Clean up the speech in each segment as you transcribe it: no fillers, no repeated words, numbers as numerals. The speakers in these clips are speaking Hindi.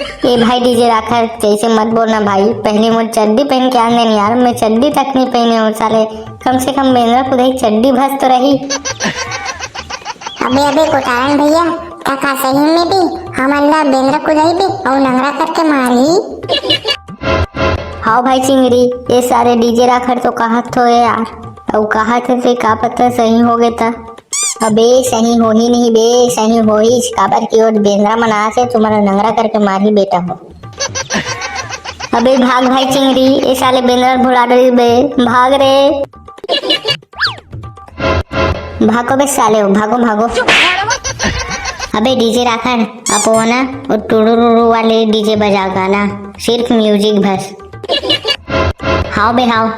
ये भाई डीजे राखर जैसे मत बोलना भाई, पहले मुझे चड्डी पहन के आने नहीं यार, मैं चड्डी तक नहीं पहने हूँ साले, कम से कम बेंद्रा खुदाई चड्डी भस तो रही। अबे अबे कोटारन भैया, काका सही में भी हमारा बेंद्रा खुदाई भी और नंगरा करके मारी। हाँ भाई चिंगरी, ये सारे डीजे राखर तो कहत हो यार, और कहा थे का पता सही हो गया था। अबे सही हो ही नहीं बे, सही हो ही काबर की ओर बेंद्रा मना से तुम्हारा नंगरा करके मारी बेटा हो। अबे भाग भाई चिंगरी, ये साले बेंद्रा भुला डरी बे, भाग रे, भागो बे साले हो, भागो भागो। अबे डीजे राखर आप वो ना वो टुडुरुरु वाले डीजे बजा गाना, सिर्फ म्यूजिक बस। हाओ बे हाओ।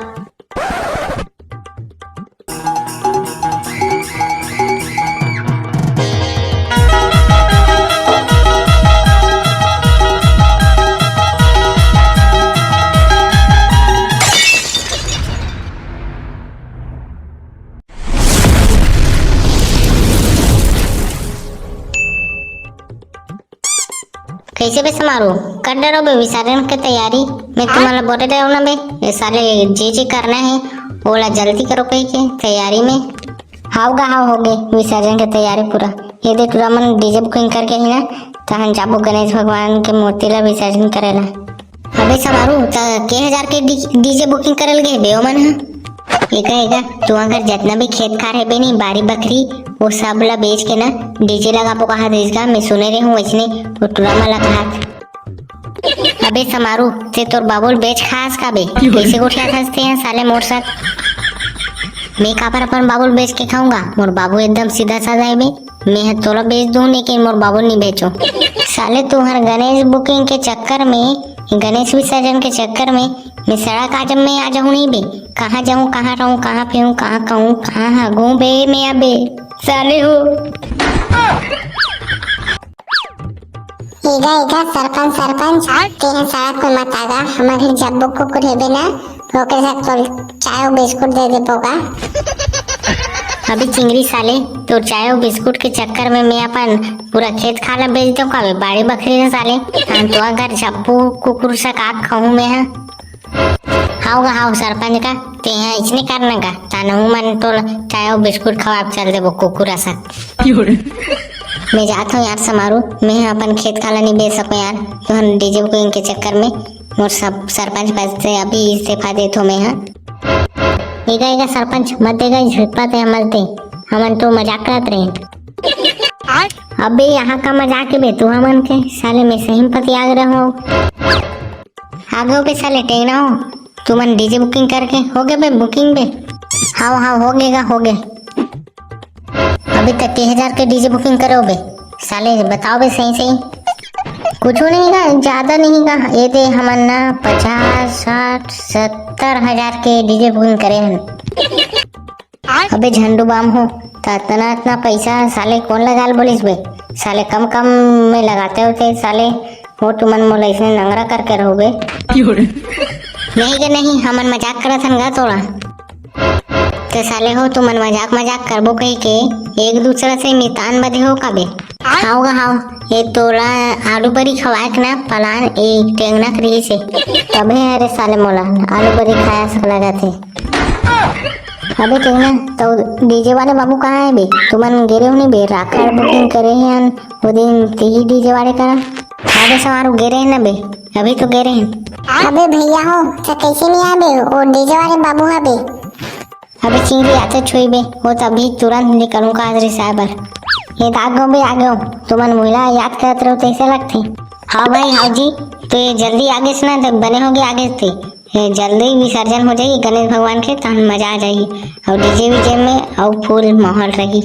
कैसे बे समारो कर डरो बे विसर्जन की तैयारी, मैं तुम्हारा बोले रहा हूँ ना बे, ये साले जे करना है ओला जल्दी करो कहीं के तैयारी में। हाउगा हाउ हो गए विसर्जन की तैयारी पूरा, ये देख रमन डीजे बुकिंग करके ही ना तहन जाबो गणेश भगवान के मूर्ति ला विसर्जन करेला। अबे समारो के 1000 के डीजे बुकिंग करल गए बे मन है, एका तू अगर जितना भी खेत खार है बे नहीं बाड़ी बकरी वो सब ला बेच के ना डीजे लगा पो कहा देगा, मैं सुने रही हूँ वैसने वो टुरामा ला कहा। अबे समारू ते तोर बाबुल बेच खास का बे, कैसे गोठिया खसते हैं साले मोर साथ, मैं कहाँ पर अपन बाबुल बेच के खाऊंगा, मोर बाबू एकदम सीधा साधा है बे, मैं तोला बेच दूं लेकिन मोर बाबुल नहीं बेचो। साले तुम्हारे गणेश बुकिंग के चक्कर में, गणेश विसर्जन के चक्कर में मैं सड़क आज में आ जाऊँ नहीं बे, कहाँ जाऊँ कहाँ रहूँ कहाँ पीऊँ कहाँ कहूँ कहाँ हागूँ बे मैं अबे साले हो। इगा सरपंच तेरे सड़क को मत आगा, हमारे जब्बू को कुरेबे ना ओके साथ तो चाय और बिस्कुट दे दे पोगा। अभी चिंगरी साले तो चाय और बिस्कुट के चक्कर में मैं अपन पूरा खेत खाला बेच दूँ का बाड़ी बकरी है साले, तो अगर जब्बू कुकुर सा काक खाऊं मैं है। हाउगा हाउ सरपंच का ते यहाँ इसने करना का तानू मन तो चाय और बिस्कुट खवा चल दे वो कुकुरा सा। मैं जाता हूँ यार समारू, मैं अपन खेत खाला नहीं बेच सकूँ यार, तो हम डीजे बुकिंग के चक्कर में मोर सब सरपंच पद से अभी इस्तीफा दे तो मैं हाँ। एगा सरपंच मत देगा झुटपा ते मत दे, हमन तो मजाक करत रहे। अबे यहाँ का मजाक है बे तू हमन के साले, मैं सही पति आग रहा हूँ आगे बे साले टेंगना हो, तू मन डीजे बुकिंग करके हो गए बे बुकिंग बे। हाँ हाँ हो गएगा हो गए। अभी तक 1000 के डीजे बुकिंग करो बे साले, बताओ बे सही सही, कुछ नहीं का ज्यादा नहीं का, ये दे हमन ना 50 60 70 हजार के डीजे बुकिंग करे हैं। अबे झंडू बाम हो तो इतना पैसा साले कौन लगा बोलिस बे साले, कम कम में लगाते होते साले, वो तुमन मोला इसने नंगरा करके रहोगे। नहीं के नहीं हमन मजाक करत हन गा थोड़ा, तो साले हो तुमन मजाक करबो कही के एक दूसरा से मितान बदे हो का बे। हाउगा हाउ ये तोला आलू बरी खवाए ना पलान एक टेंगना करी से, तबे अरे साले मोला आलू बरी खाया सक लगा थे। अबे टेंगना तो डीजे वाले बाबू कहाँ है बे, तुमन गिरे हो नहीं बे, राखड़ बुकिंग करे हैं वो दिन ती डीजे वाले करा। अबे सवार गिरे हैं ना बे, अभी तो गिरे हैं। अबे भैया हो तो कैसे नहीं आबे, वो डीजे वाले बाबू है बे। अबे चिंगरी आते छुई बे, वो तभी तुरंत निकलूँ का हाजरी साहबर, ये आगे बे आगे तुमन महिला याद करते रहो तैसे लगते। हाँ भाई हाँ जी, तो ये जल्दी आगे से ना बने होगे आगे से, ये जल्दी विसर्जन हो जाएगी गणेश भगवान के, तो मजा आ जाएगी और डीजे वीजे में और फुल माहौल रहेगी।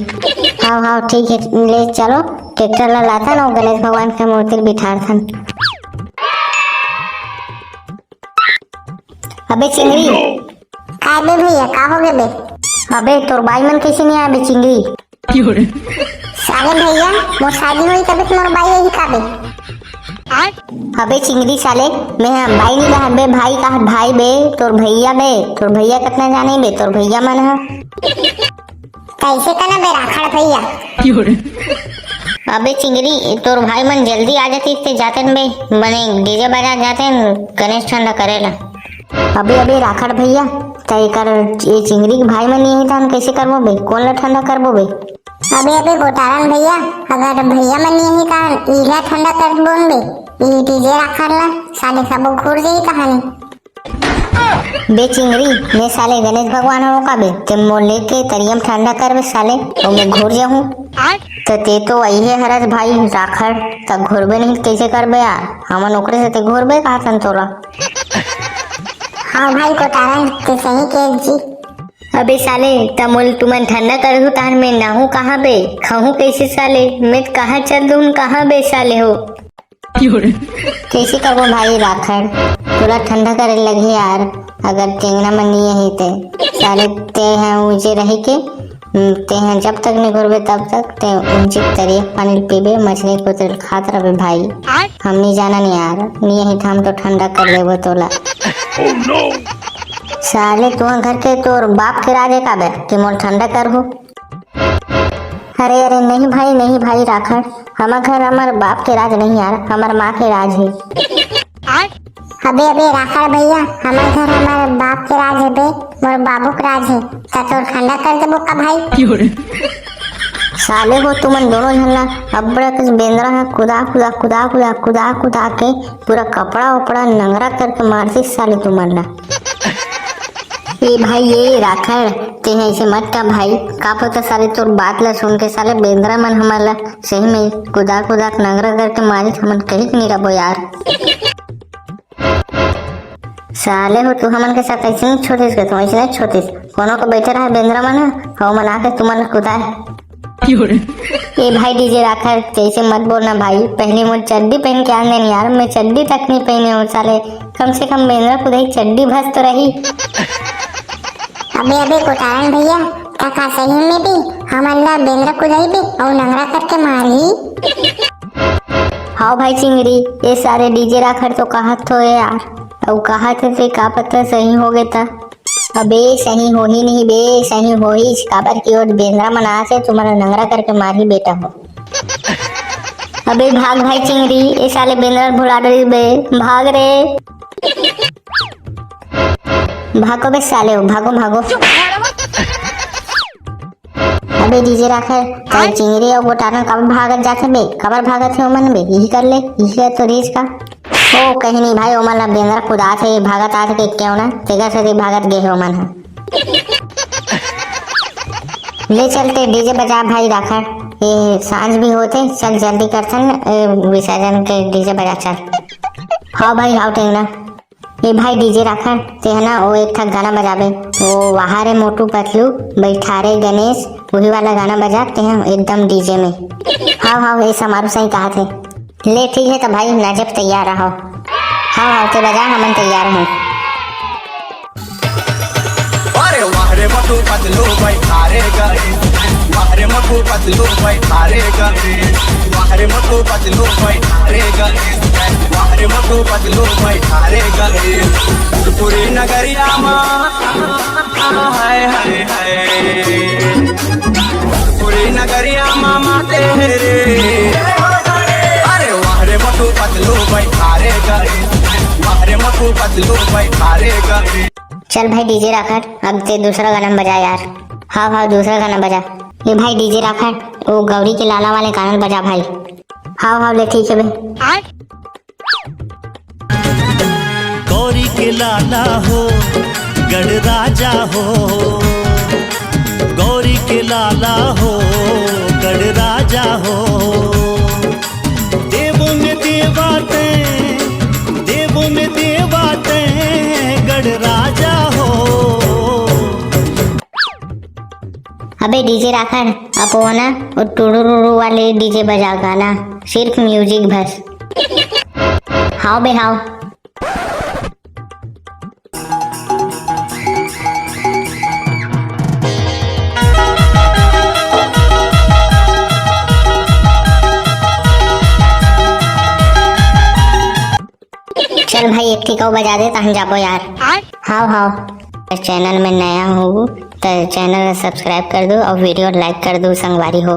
हाँ हाँ ठीक है ले चलो, ट्रैक्टर ला लाता ना गणेश भगवान का मूर्ति बिठा था। अबे चिंगरी का बे भैया का हो गए बे। अबे तोर बाई मन कैसे नहीं आया बे चिंगरी। साले भैया मोर शादी हुई तब मोर बाई यही का बे। अबे चिंगरी साले मैं बाई नहीं कहा बे, भाई कहा भाई बे, तोर भैया बे, तोर भैया कितना जाने बे, तोर भैया मन है कैसे करना बे राखड़ भैया। अबे चिंगरी तोर भाई मन जल्दी आ जाती ते जाते बे मने डीजे बजा जाते गणेश ठंडा करेला। अबे राखड़ भैया तय कर ये चिंगरी के भाई मन नहीं था कैसे करबो बे कौन ला ठंडा करबो बे। अबे गोटारन भैया अगर भैया मन यही का इला ठंडा कर बोन बे ई डीजे रखल ला साले सब घूर जाई कहानी। बे चिंगरी मैं साले गणेश भगवान हो का बे ते मोर लेके तरियम ठंडा कर बे साले और मैं घूर जाऊं तो ते तो वही है हरस भाई राखड़ तब घूरबे नहीं कैसे करबे यार हमन ओकरे से ते घूरबे कहा तन तोला। हाँ भाई गोटारन ते सही के जी। अबे साले तमुल तुमन ठंडा कर दू तान में नाहू कहाँ बे खाहू कैसे साले मैं कहाँ चल दूं कहाँ बे साले हो कैसे करबो भाई राखड़ थोड़ा ठंडा करे लगे यार अगर टेंगना मन नहीं है ते साले ते हैं ऊंचे रह के ते हैं जब तक नहीं घुरबे तब तक ते ऊंचे तरिए पानी पीबे मछली को तेल खात रहे भाई हम नहीं जाना नहीं यार नहीं है हम तो ठंडा कर लेबो तोला। साले तू घर के तोर बाप के राजे का बे कि मोर ठंडा कर हो। अरे नहीं भाई राखड़ हमार घर हमार बाप के राज नहीं यार हमार माँ के राज है। अबे राखड़ भैया हमार घर हमारे बाप के राज है बे मोर बाबू के राज है ता तो ठंडा कर देबो का भाई। साले हो तुमन दोनों झल्ला अब बड़ा कुछ बेंद्रा है कुदा के पूरा कपड़ा उपड़ा नंगरा करके मारती साले तुमन ला। ये भाई ये राखड़ ते ऐसे मत का भाई का पता साले तोर बात ला सुन के साले बेंद्रा मन हमारा सही में कुदा नंगरा करके मारी हमन कहीं नहीं रहो यार। साले हो तू हमन के साथ ऐसे नहीं छोड़िस के तू ऐसे नहीं छोड़िस कोनो को बैठे रहा बेंद्रा मन हो मना के तुमन कुदाए। ये भाई डीजे राखड़ जैसे मत बोलना भाई पहले मुझे चड्डी पहन के आने नहीं यार मैं चड्डी तक नहीं पहने हूँ साले कम से कम बेंद्रा कुदाई चड्डी भस तो रही। अबे गोटारन भैया का सही में भी हमन ला बेंद्रा कुदाई भी और नंगरा करके मारी। हाँ भाई चिंगरी ये सारे डीजे राखड़ तो कहत तो है यार और कहत थे का पता सही हो गए था। अबे सही हो ही नहीं बे सही हो ही काबर की ओर बेंद्रा मना से तुम्हारा नंगरा करके मार ही बेटा हो। अबे भाग भाई चिंगरी ये साले बेंद्रा भुला डरी बे भाग रे भागो बे साले हो भागो। अबे डीजे राखड़ चाहे चिंगरी और गोटारन कब भागत जाते बे कबर भागत है ओमन बे यही कर ले यही तो रीच का ओ कहीं नहीं भाई ओमन ला बेंद्रा कुदा थे भागत आते के क्यों ना तेगा से भागत गए है ओमन ले चलते डीजे बजा भाई राखड़ ये सांझ भी होते चल जल्दी करथन विसर्जन के डीजे बजा चल। हाँ भाई हाँ टेंगना ये भाई डीजे राखड़ ते है ना वो एक था गाना बजाबे वो वहाँ रे मोटू पतलू बैठा रे गणेश वही वाला गाना बजाते हैं एकदम डीजे में। हाँ ये समारोह सही कहा थे ले ठीक है तो भाई नाजब तैयार रहो। हाँ तो बजा हमन तैयार हैं। अरे वाह रे मोटू पतलू बैठा रे गणेश वाह रे मोटू पतलू बैठा रे गणेश वाह रे मोटू पतलू बैठा रे गणेश वाह रे मोटू पतलू बैठा रे गणेश पूरी नगरिया हाय हाय हाय पूरी नगरिया मामा तेरे अरे वाह रे मोटू पतलू बैठा रे गणेश वाह रे मोटू पतलू बैठा रे गणेश। चल भाई डीजे राखड़ अब ते दूसरा गाना बजा यार। हाँ दूसरा गाना बजा ये भाई डीजे राखड़ वो गौरी के लाला वाले गाना बजा भाई। हाँ ले ठीक है भाई। गौरी के लाला हो गढ़ राजा हो गौरी के लाला हो गढ़ राजा हो देवों में देवाते गढ़ राजा हो। अबे डीजे राखड़ अब वो ना वो टुडुरुरु वाले डीजे बजा गाना सिर्फ म्यूजिक बस। हाँ बे हाँ चल भाई एक ठीक बजा दे तो हम जाबो यार। हाँ चैनल में नया हो तो चैनल सब्सक्राइब कर दो और वीडियो लाइक कर दो संगवारी हो।